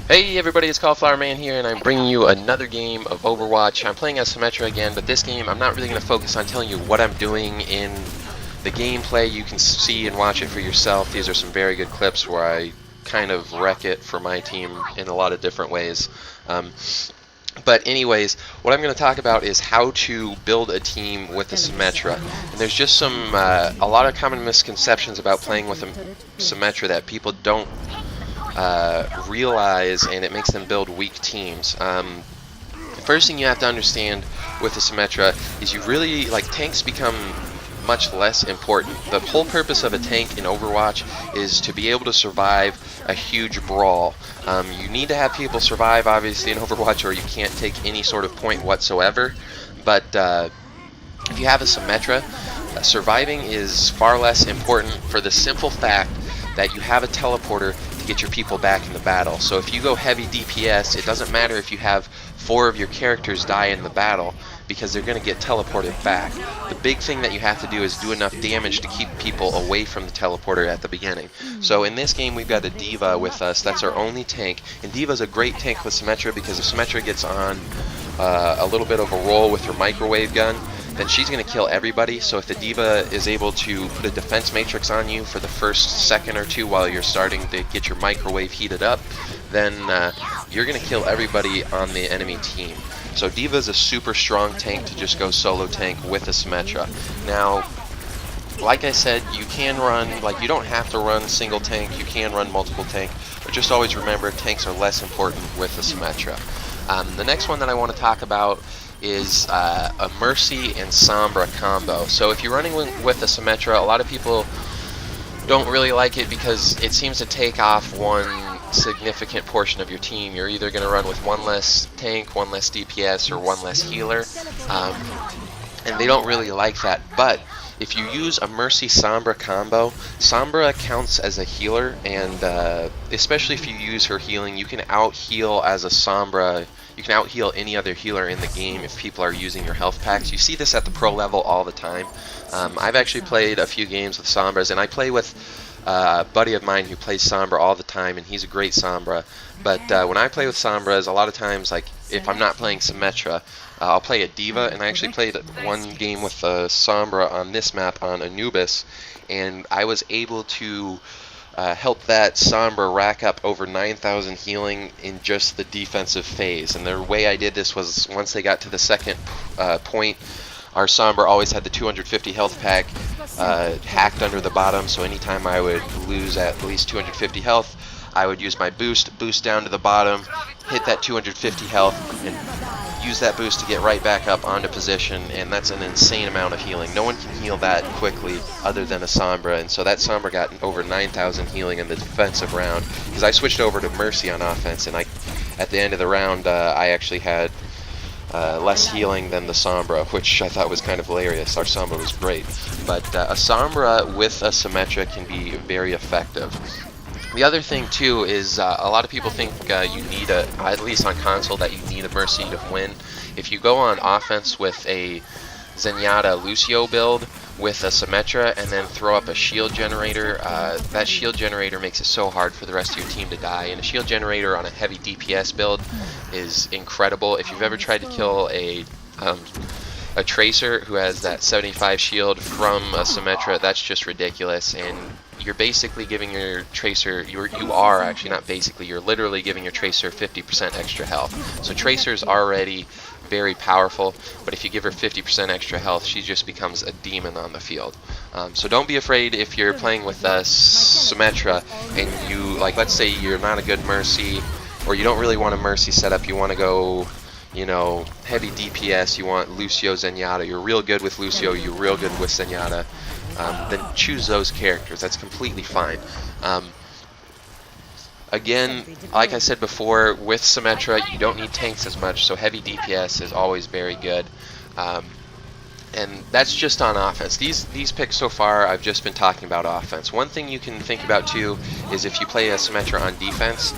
Hey everybody, it's Cauliflower Man here, and I'm bringing you another game of Overwatch. I'm playing as Symmetra again, but this game I'm not really going to focus on telling you what I'm doing in the gameplay. You can see and watch it for yourself. These are some very good clips where I kind of wreck it for my team in a lot of different ways. But anyways, what I'm going to talk about is how to build a team with a Symmetra. And there's just a lot of common misconceptions about playing with a Symmetra that people don't realize, and it makes them build weak teams. The first thing you have to understand with the Symmetra is tanks become much less important. The whole purpose of a tank in Overwatch is to be able to survive a huge brawl. You need to have people survive, obviously, in Overwatch, or you can't take any sort of point whatsoever. But if you have a Symmetra, surviving is far less important for the simple fact that you have a teleporter to get your people back in the battle. So if you go heavy DPS, it doesn't matter if you have 4 of your characters die in the battle, because they're going to get teleported back. The big thing that you have to do is do enough damage to keep people away from the teleporter at the beginning. So in this game we've got a D.Va with us. That's our only tank, and D.Va's a great tank with Symmetra because if Symmetra gets on a little bit of a roll with her microwave gun, then she's going to kill everybody. So if the D.Va is able to put a defense matrix on you for the first second or two while you're starting to get your microwave heated up, then you're going to kill everybody on the enemy team. So D.Va is a super strong tank to just go solo tank with a Symmetra. Now, like I said, you can run, you don't have to run single tank, you can run multiple tank, but just always remember tanks are less important with a Symmetra. The next one that I want to talk about is a Mercy and Sombra combo. So if you're running with a Symmetra, a lot of people don't really like it because it seems to take off one significant portion of your team. You're either going to run with one less tank, one less DPS, or one less healer, and they don't really like that. But if you use a Mercy Sombra combo, Sombra counts as a healer, and especially if you use her healing, you can out-heal as a Sombra. You can out-heal any other healer in the game if people are using your health packs. You see this at the pro level all the time. I've actually played a few games with Sombras, and I play with a buddy of mine who plays Sombra all the time, and he's a great Sombra. But when I play with Sombras, a lot of times, if I'm not playing Symmetra, I'll play a D.Va, and I actually played one game with Sombra on this map on Anubis, and I was able to help that Sombra rack up over 9,000 healing in just the defensive phase. And the way I did this was once they got to the second point, our Sombra always had the 250 health pack hacked under the bottom, so anytime I would lose at least 250 health, I would use my boost down to the bottom, hit that 250 health, and use that boost to get right back up onto position, and that's an insane amount of healing. No one can heal that quickly other than a Sombra, and so that Sombra got over 9,000 healing in the defensive round, because I switched over to Mercy on offense, and at the end of the round, I actually had less healing than the Sombra, which I thought was kind of hilarious. Our Sombra was great, but a Sombra with a Symmetra can be very effective. The other thing too is a lot of people think you need at least on console, that you need a Mercy to win. If you go on offense with a Zenyatta Lucio build with a Symmetra and then throw up a shield generator, that shield generator makes it so hard for the rest of your team to die. And a shield generator on a heavy DPS build is incredible. If you've ever tried to kill a Tracer who has that 75 shield from a Symmetra, that's just ridiculous. And you're basically giving your Tracer, you are actually not basically, you're literally giving your Tracer 50% extra health. So Tracer's already very powerful, but if you give her 50% extra health, she just becomes a demon on the field. So don't be afraid if you're playing with Symmetra and you, let's say you're not a good Mercy, or you don't really want a Mercy setup, you want to go, heavy DPS, you want Lucio, Zenyatta, you're real good with Lucio, you're real good with Zenyatta, then choose those characters. That's completely fine. Again, like I said before, with Symmetra, you don't need tanks as much, so heavy DPS is always very good. And that's just on offense. These picks so far, I've just been talking about offense. One thing you can think about too is if you play a Symmetra on defense,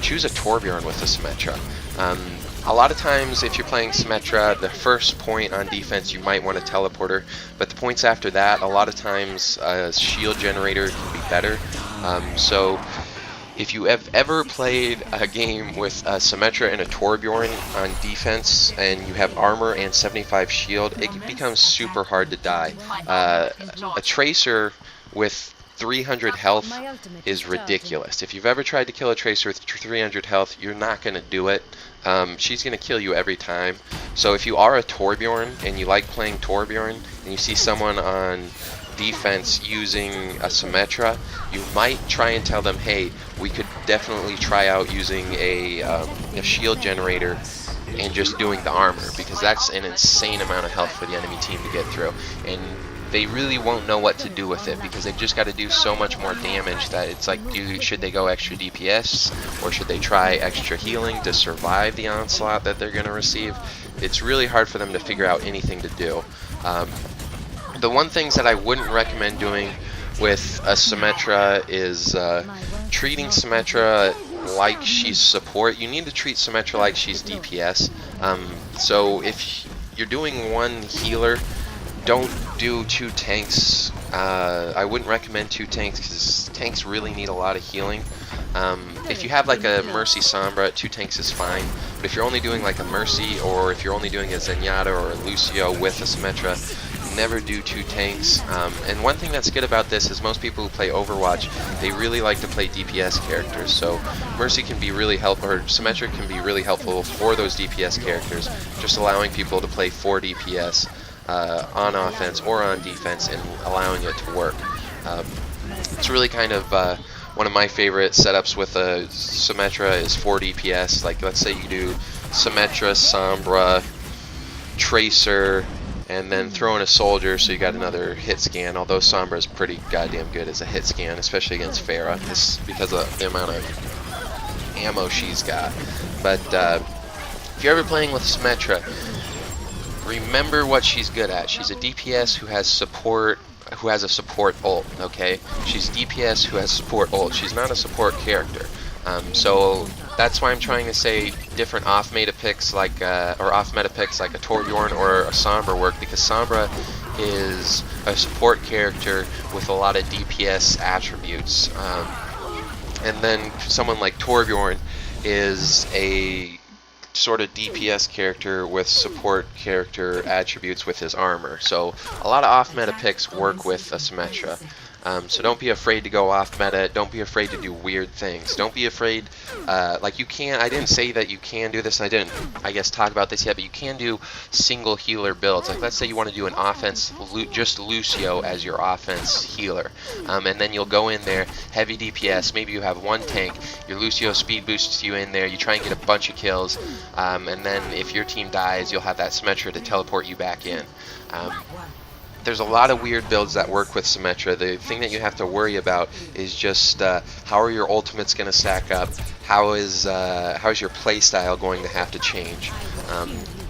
choose a Torbjorn with a Symmetra. A lot of times if you're playing Symmetra, the first point on defense you might want a teleporter, but the points after that, a lot of times a shield generator can be better. So If you have ever played a game with a Symmetra and a Torbjorn on defense, and you have armor and 75 shield, it becomes super hard to die. A Tracer with 300 health is ridiculous. If you've ever tried to kill a Tracer with 300 health, you're not going to do it. She's going to kill you every time. So if you are a Torbjorn and you like playing Torbjorn, and you see someone on defense using a Symmetra, you might try and tell them, hey, we could definitely try out using a shield generator and just doing the armor, because that's an insane amount of health for the enemy team to get through, and they really won't know what to do with it because they've just got to do so much more damage that it's like, should they go extra DPS or should they try extra healing to survive the onslaught that they're going to receive? It's really hard for them to figure out anything to do. The one things that I wouldn't recommend doing with a Symmetra is treating Symmetra like she's support. You need to treat Symmetra like she's DPS. So if you're doing one healer, don't do 2 tanks. I wouldn't recommend 2 tanks because tanks really need a lot of healing. If you have like a Mercy Sombra, 2 tanks is fine. But if you're only doing like a Mercy, or if you're only doing a Zenyatta or a Lucio with a Symmetra, never do 2 tanks. And one thing that's good about this is most people who play Overwatch, they really like to play DPS characters. So Mercy can be really helpful, or Symmetra can be really helpful for those DPS characters, just allowing people to play 4 DPS on offense or on defense and allowing it to work. It's really kind of one of my favorite setups with a Symmetra is 4 DPS. Like, let's say you do Symmetra, Sombra, Tracer, and then throw in a soldier, so you got another hit scan. Although Sombra is pretty goddamn good as a hit scan, especially against Pharah, because of the amount of ammo she's got. But if you're ever playing with Symmetra, remember what she's good at. She's a DPS who has support, who has a support ult. Okay, she's DPS who has support ult. She's not a support character. So that's why I'm trying to say different off-meta picks like or off-meta picks like a Torbjorn or a Sombra work, because Sombra is a support character with a lot of DPS attributes, and then someone like Torbjorn is a sort of DPS character with support character attributes with his armor. So a lot of off-meta picks work with a Symmetra. So don't be afraid to go off meta. Don't be afraid to do weird things. Don't be afraid, like you can, I didn't say that you can do this, I didn't, I guess, talk about this yet, but you can do single healer builds. Like, let's say you want to do an offense, just Lucio as your offense healer. And then you'll go in there, heavy DPS, maybe you have 1 tank, your Lucio speed boosts you in there, you try and get a bunch of kills, and then if your team dies, you'll have that Symmetra to teleport you back in. There's a lot of weird builds that work with Symmetra. The thing that you have to worry about is just how are your ultimates going to stack up? How's your playstyle going to have to change?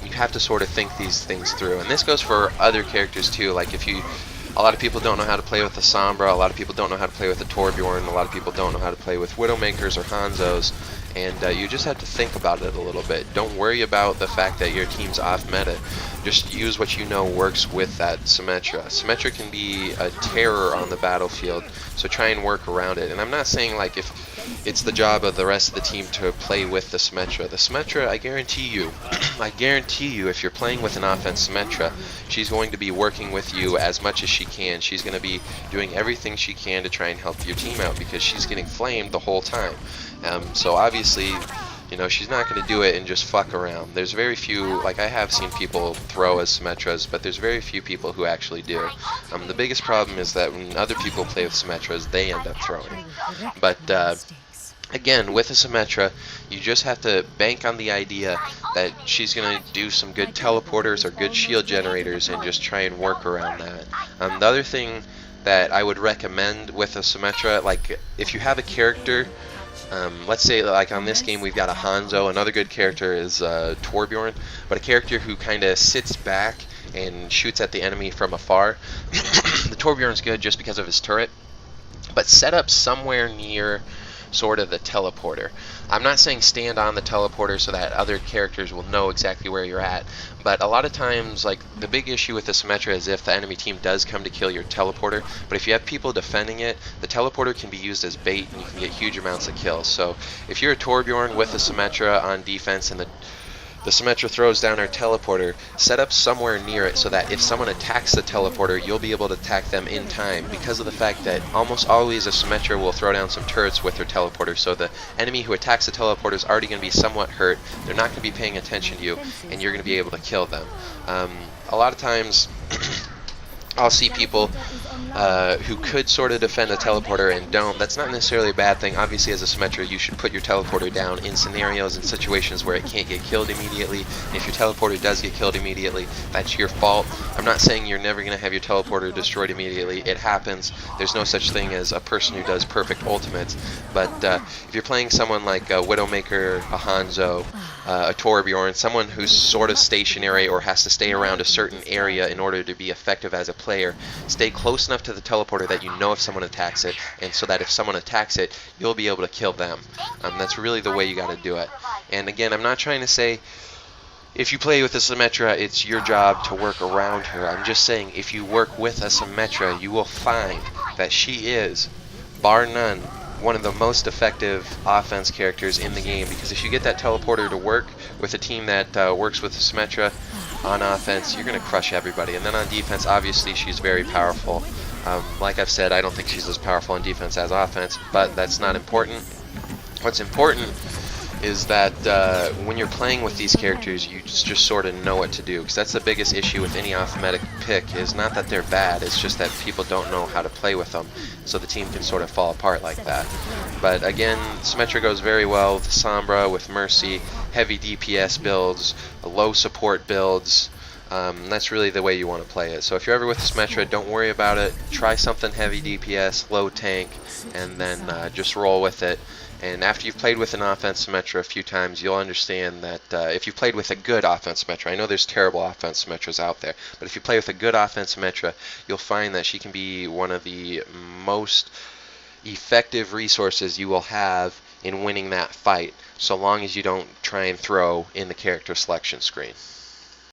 You have to sort of think these things through, and this goes for other characters too. Like a lot of people don't know how to play with the Sombra, a lot of people don't know how to play with the Torbjorn, a lot of people don't know how to play with Widowmakers or Hanzos, and you just have to think about it a little bit. Don't worry about the fact that your team's off meta. Just use what you know works with that Symmetra. Symmetra can be a terror on the battlefield, so try and work around it. And I'm not saying like if it's the job of the rest of the team to play with the Symmetra. The Symmetra, I guarantee you, if you're playing with an offense Symmetra, she's going to be working with you as much as she can. She's going to be doing everything she can to try and help your team out, because she's getting flamed the whole time. So obviously, you know, she's not going to do it and just fuck around. There's very few, like I have seen people throw as Symmetras, but there's very few people who actually do. The biggest problem is that when other people play with Symmetras, they end up throwing. But again, with a Symmetra, you just have to bank on the idea that she's going to do some good teleporters or good shield generators and just try and work around that. The other thing that I would recommend with a Symmetra, like if you have a character, let's say like on this game we've got a Hanzo, another good character is Torbjorn, but a character who kind of sits back and shoots at the enemy from afar. The Torbjorn's good just because of his turret, but set up somewhere near sort of the teleporter. I'm not saying stand on the teleporter so that other characters will know exactly where you're at, but a lot of times, like, the big issue with the Symmetra is if the enemy team does come to kill your teleporter, but if you have people defending it, the teleporter can be used as bait and you can get huge amounts of kills. So if you're a Torbjorn with a Symmetra on defense and the Symmetra throws down her teleporter, set up somewhere near it so that if someone attacks the teleporter, you'll be able to attack them in time, because of the fact that almost always a Symmetra will throw down some turrets with her teleporter, so the enemy who attacks the teleporter is already going to be somewhat hurt, they're not going to be paying attention to you, and you're going to be able to kill them. A lot of times I'll see people who could sort of defend a teleporter and don't. That's not necessarily a bad thing. Obviously, as a Symmetra, you should put your teleporter down in scenarios and situations where it can't get killed immediately. And if your teleporter does get killed immediately, that's your fault. I'm not saying you're never going to have your teleporter destroyed immediately. It happens. There's no such thing as a person who does perfect ultimates. But if you're playing someone like a Widowmaker, a Hanzo, a Torbjorn, someone who's sort of stationary or has to stay around a certain area in order to be effective as a player, stay close enough to the teleporter that you know if someone attacks it, and so that if someone attacks it, you'll be able to kill them. That's really the way you got to do it. And again, I'm not trying to say if you play with a Symmetra, it's your job to work around her. I'm just saying if you work with a Symmetra, you will find that she is, bar none, one of the most effective offense characters in the game, because if you get that teleporter to work with a team that works with a Symmetra on offense, you're going to crush everybody. And then on defense, obviously she's very powerful. Like I've said, I don't think she's as powerful on defense as offense, but that's not important. What's important is that when you're playing with these characters, you just sort of know what to do, because that's the biggest issue with any off-meta pick, is not that they're bad, it's just that people don't know how to play with them, so the team can sort of fall apart like that. But again, Symmetra goes very well with Sombra, with Mercy, heavy DPS builds, low support builds. That's really the way you want to play it. So if you're ever with Symmetra, don't worry about it. Try something heavy DPS, low tank, and then just roll with it. And after you've played with an offense Symmetra a few times, you'll understand that if you've played with a good offense Symmetra, I know there's terrible offense Symmetras out there, but if you play with a good offense Symmetra, you'll find that she can be one of the most effective resources you will have in winning that fight, so long as you don't try and throw in the character selection screen.